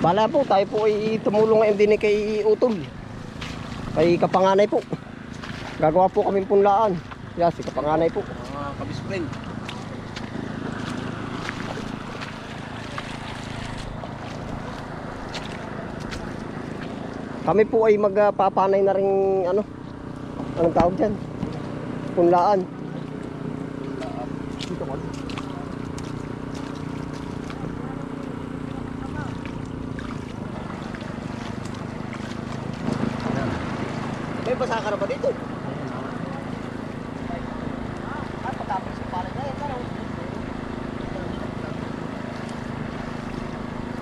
Bala po, tayo po ay tumulong ngayon din kay Utol. Kay Kapanganay po. Gagawa po kami punlaan. Yan, si Kapanganay po. Mga kabispring. Kami po ay magpapanay na rin ano. Anong tawag dyan? Punlaan. Dito ko. May basa ka na ba dito? Ay, pagkapit sa palay na yan.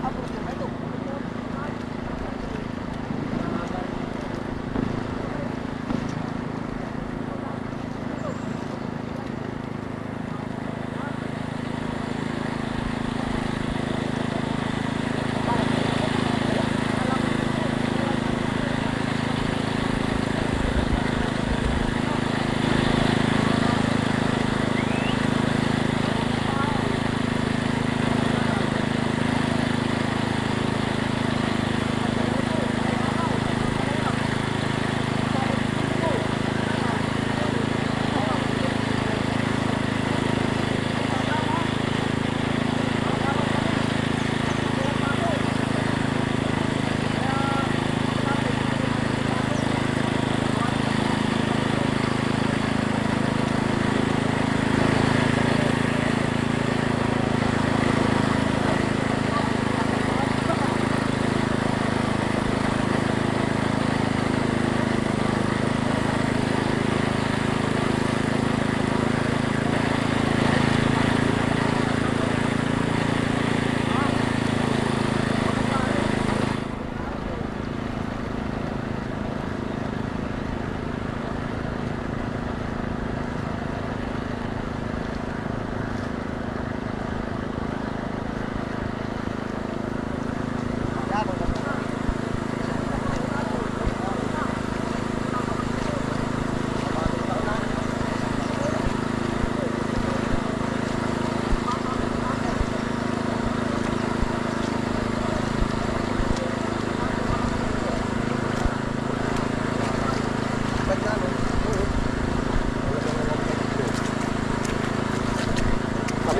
Apos ka ba ito?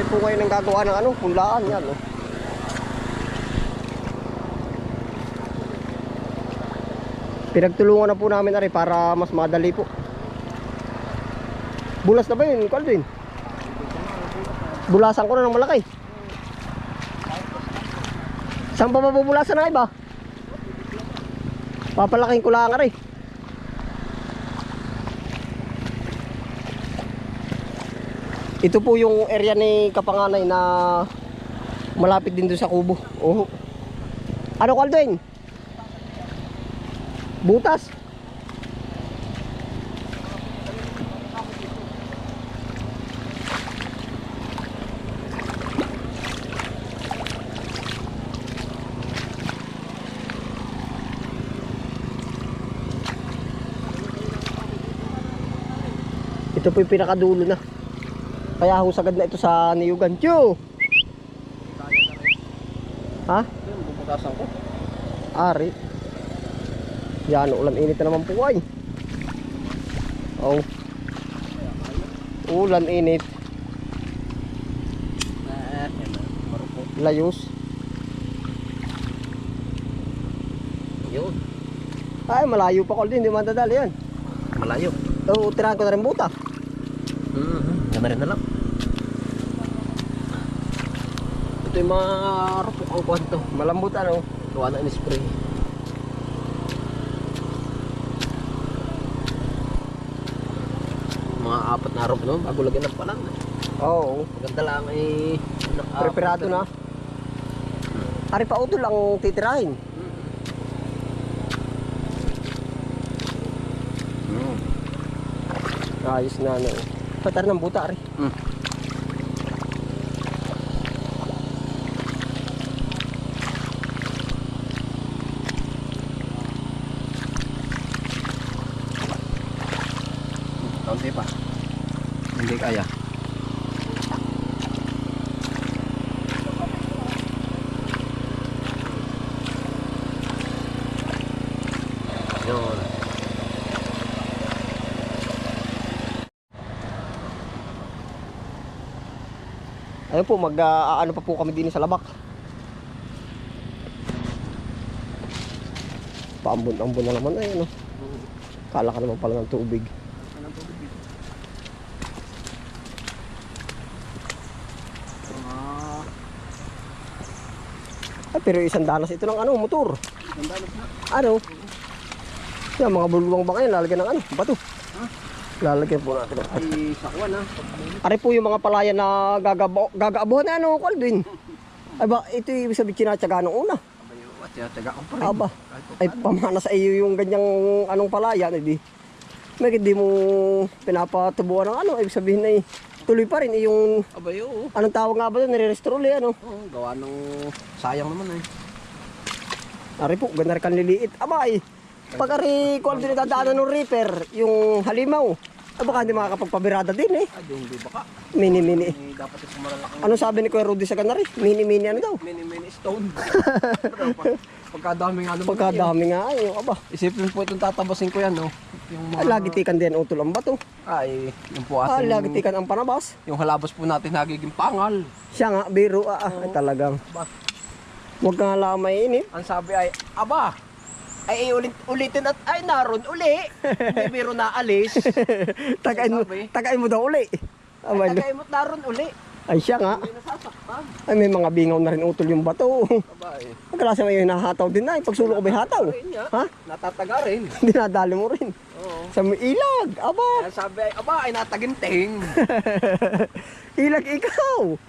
Po ngayon ang gagawa ng ano, punlaan yan, oh. Pinagtulungan na po namin na rin para mas madali po. Bulas na ba yun, Calvin? Bulasan ko na ng malaki. Saan ba mabubulasan na iba? Papalaking ko lang rin. Ito po yung area ni Kapanganay na malapit din doon sa kubo. Oh. Ano, Calvin? Butas. Ito po yung pinakadulo na. Kaya husagad na ito sa niyugan. Tiyo! Ha? Bubutasan ko. Ari. Yan, ulan init na naman po ay. Oh. Ulan init. Layos. Yun. Ay, malayo pa ko din. Hindi man dadali yan. Malayo. Oh, tirahan ko na rin buta. Ganda rin na lang. Ito yung mga rupok ang kwanto. Malambot ano. Gawa na in-spray. Mga 4 na rope, no? Bago lagyan ng palang. Oo. Maganda lang ay Preparado na. Ari pa utol ang titirahin. Ayos na ano. Patar ng buta ari. Kaunti pa. Hindi kaya. Ayun po, ano pa po kami din sa labak. Paambon-ambon na naman ayun, no? Kala ka naman pala ng tubig. Ay, pero isang danas ito ng ano, motor. Ano? Yan, mga bulwang baka yan, lalagyan ng ano, bato. Lalagyan po natin. Ay, sakwan ha. Ari po yung mga palayan na gagaabuhan na ano, Calvin. Ay ba, ito yung ibig sabihin tinatsaga nung una. Abayo, at tiyataga ko pa rin. Aba, ay pamana sa iyo yung ganyang anong palayan, edi. May hindi mo pinapatubuan ng ano, ibig sabihin ay tuloy pa rin yung Abayo, anong tawag nga ba doon, nire-restore ulit ano. oo, gawa ng sayang naman eh. Ari po, ganda rin kanliliit. Aba ay, pag ari kung ano din dadaanan ng reaper, yung halimaw, ay baka hindi makakapagpabirada din eh. Ay, hindi baka. Mini-mini. Eh, dapat yung malalaking Ano sabi ni Kuya Rudy sa ganari? Mini-mini ano daw? mini stone. Pagkadami nga naman. Pagkadami nga ay, yung aba. Isipin po itong tatabasin ko yan, no? Yung Ay, lagi tikan din utol ang bato. Ay, yung po Ah, ating... lagi tikan ang panabas. Yung halabas po natin nagiging pangal. Siya nga, biro ay talagang. Ba, Huwag ka nga lang mainit. ang sabi ay, aba, ay ulitin at ay naroon uli. Hindi biro na alis. Tagain mo daw uli. Ay tagay mo't naroon uli. Ay siya nga. Hindi nasasaktan. Ay may mga bingaw na rin utol yung bato. Aba eh. Ang klase may nahataw din na. Pagsulo ko may hataw. Ayun nga. Ha? Natataga rin. Dinadali mo rin. Oo. Sa may ilag. Aba. Kaya sabi ay, aba, ay nataginting. Ilag ikaw.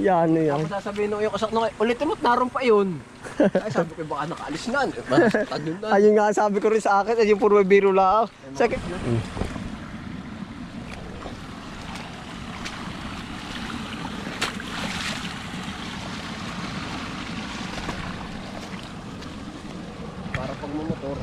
Yan yan. Tapos sasabihin nung yung kasak nung, ulitin mo't naroon pa yun. Ay sabi ko baka nakaalis na. Masaktan yun na. Ayun nga sabi ko rin sa akin. Ay yung puro may biro lang. Sakit. Para pag mumotor.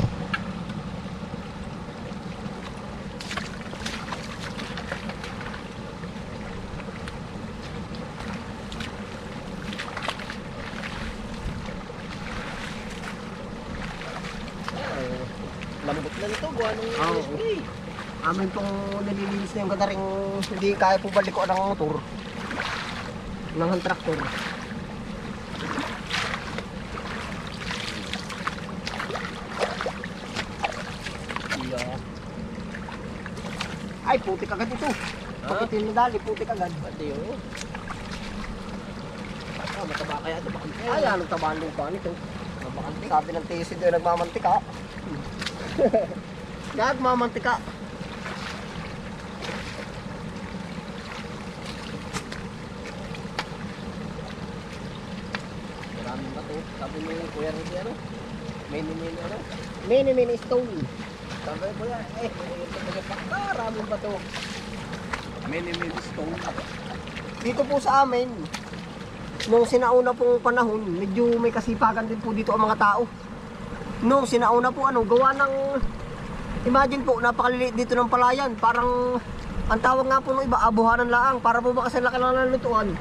Lambot na nito. Gawa ng Oo. spray. Amin pong nalilinis na yung gadaring hindi kaya po balikoan ng motor. Ng traktor. Ay, putik agad ito. Pagkat yung nadali, putik agad. Pati yun. Ah, mataba kaya ito. Baka Ay, anong tabaan lupa nito? mabakanti. Sabi ng TC doon, nagmamantika. Nagmamantika. Maraming bato. Sabi ni Kuya Ricky ano? Mini ano? Mini stone. Sabi ko yan, maraming bato. Mini stone. Dito po sa amin, nung sinauna pong panahon, medyo may kasipagan din po dito ang mga tao. Nung sinauna po, gawa ng, imagine po, napakaliliit dito ng palayan. Parang, ang tawag nga po ng iba, abuhanan laang. Para po ba kasi laki lang ng lutuan.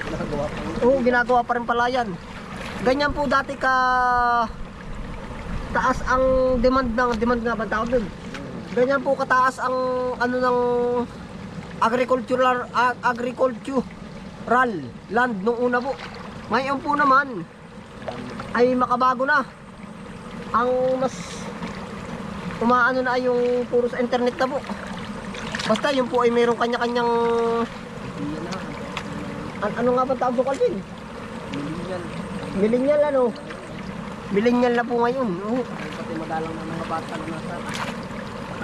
Ginagawa pa. Oo, ginagawa pa rin palayan. Ganyan po dati ka taas ang demand nga ba tawag dun? Ganyan po kataas ang ano ng agricultural land nung una po. Ngayon po naman ay makabago na. Ang mas umaano na ay yung puro sa internet na po. Basta yun po ay mayroong kanya-kanyang ano nga ba tawag ko din? Millennial ano? Millennial na po ngayon. Oo. Pati madalang na mga bata na nasa.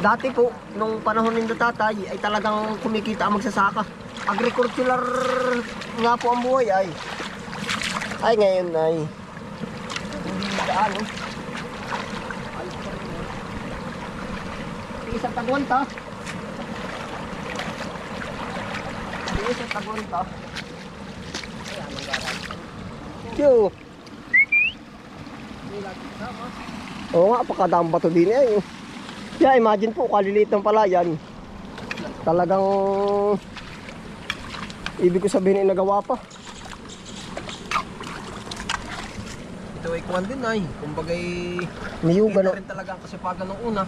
Dati po, nung panahon ng tatay, ay talagang kumikita ang magsasaka. Agricultural nga po ang buhay ay. Ay ngayon ay hindi gaano. Isang tagwanta. Isang tagwanta. Yo. Oo nga, pakadang bato din eh. Yeah, imagine po, kaliliit ng palayan. Talagang ibig ko sabihin ay nagawa pa. Ito ay kuwan din ay. Kumbagay Niyugan kita no. rin talaga ang kasipagan ng una.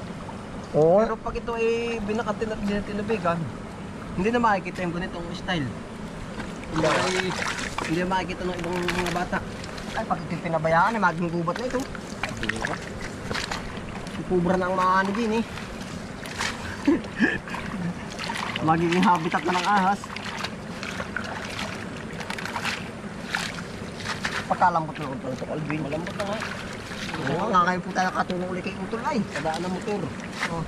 Oo nga. Pero pag ito ay binakatin at tinitinubigan, hindi na makikita yung ganitong style. Hindi makikita ng ibang mga bata. Ay, pag ito pinabayaan, ay maging gubat na ito. Kubra na ang mga ano din eh. Magiging habitat na ng ahas. Pagkalambot na utol ito, Alvin. Malambot na nga. Oo, nga kayo po tayo katulong ulit kay utol ay. Kadaan ng motor. Oh.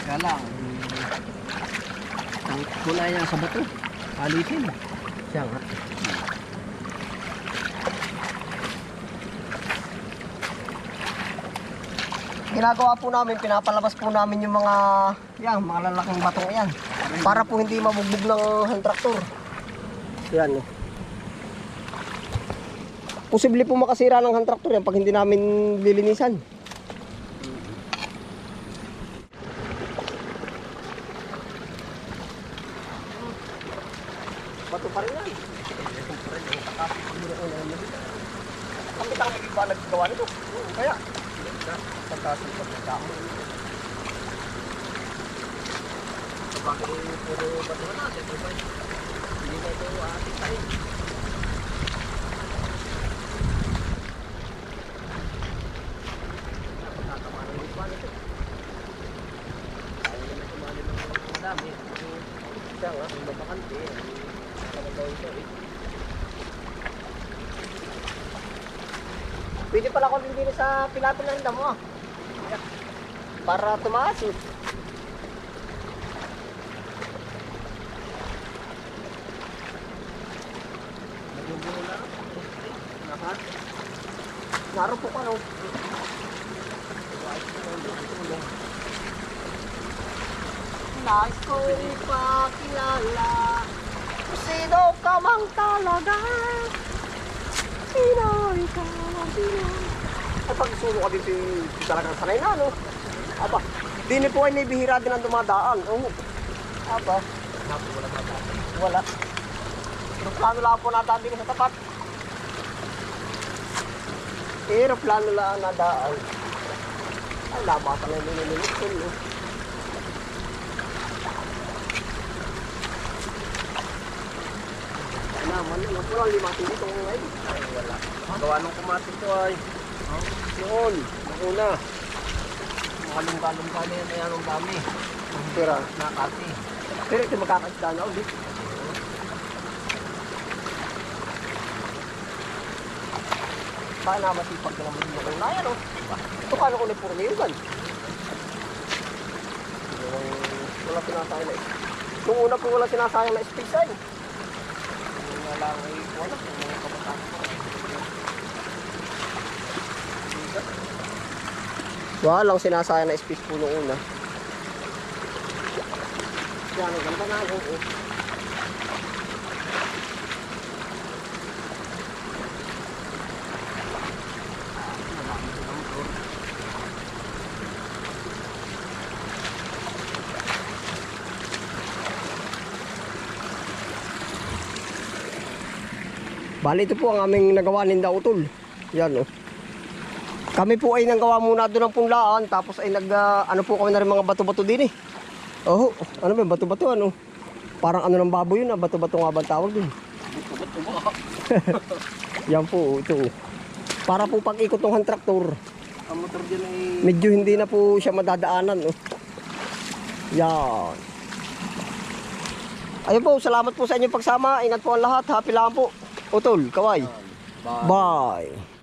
Kaya lang. Ang kulay niya sa bato. Alisin. Siya nga. Ginagawa po namin, pinapalabas po namin yung mga lalaking batong yan. Para po hindi mabugbog ng hand tractor. Yan eh. Posible po makasira ng hand tractor yan pag hindi namin lilinisan. Bato pa rin yan. Kami tang iba naggawa nito. Kaya, pagkasal pa rin tao. Bakit puro bato na natin? Hindi na ito ating tayo. Pagkakaman ng iba nito. Ayaw na kumali ng mga dami. Siya nga, ang mabakante. Pwede pala ko din sa pilato ng damo ah. Para tumaas eh. Naro po ka no. Nais ko ipakilala sino ka mang talaga. Sino ikaw ang sino. Ay pag sulo ka dito talagang sanay na no. Aba, dini po ay nabihira din ang dumadaan. Oo. Aba, wala. Aeroplano lang po nadaan din sa tapat. Aeroplano lang nadaan. Ay, labatan na yung nililit ko no. Naman, ano po lang limatin dito ngayon. Ay, wala. Gawa nung kumatin ko ay. Yun, ang una. Makalungka-lungka na yan, ayan ang dami. Pero, Nakati. pero ito magkakasda na ulit. Baka na masipag ka naman yung una yan o. Ito kano ko na puro ngayon kan. Wala sinasayang na nung una po wala sinasayang na space ay. Wala ay wala. Mga kabataan ko. Walang sinasayang na space po nung una. Yan, ang ganda na ako. Bali ito po ang aming nagawa ninda utol. Yan oh. Kami po ay nanggawa muna doon ng punlaan tapos ay ano po kami na rin mga bato-bato din eh. Oh, ano ba bato-bato ano? Parang ano ng baboy yun ah, bato-bato nga ba tawag din. Yan po ito. Para po pag ikot ng hand tractor. Ang motor dyan ay... Medyo hindi na po siya madadaanan oh. Yan. Ayun po, salamat po sa inyong pagsama. Ingat po ang lahat. Happy lang po. Utol, kaway. Bye. Bye.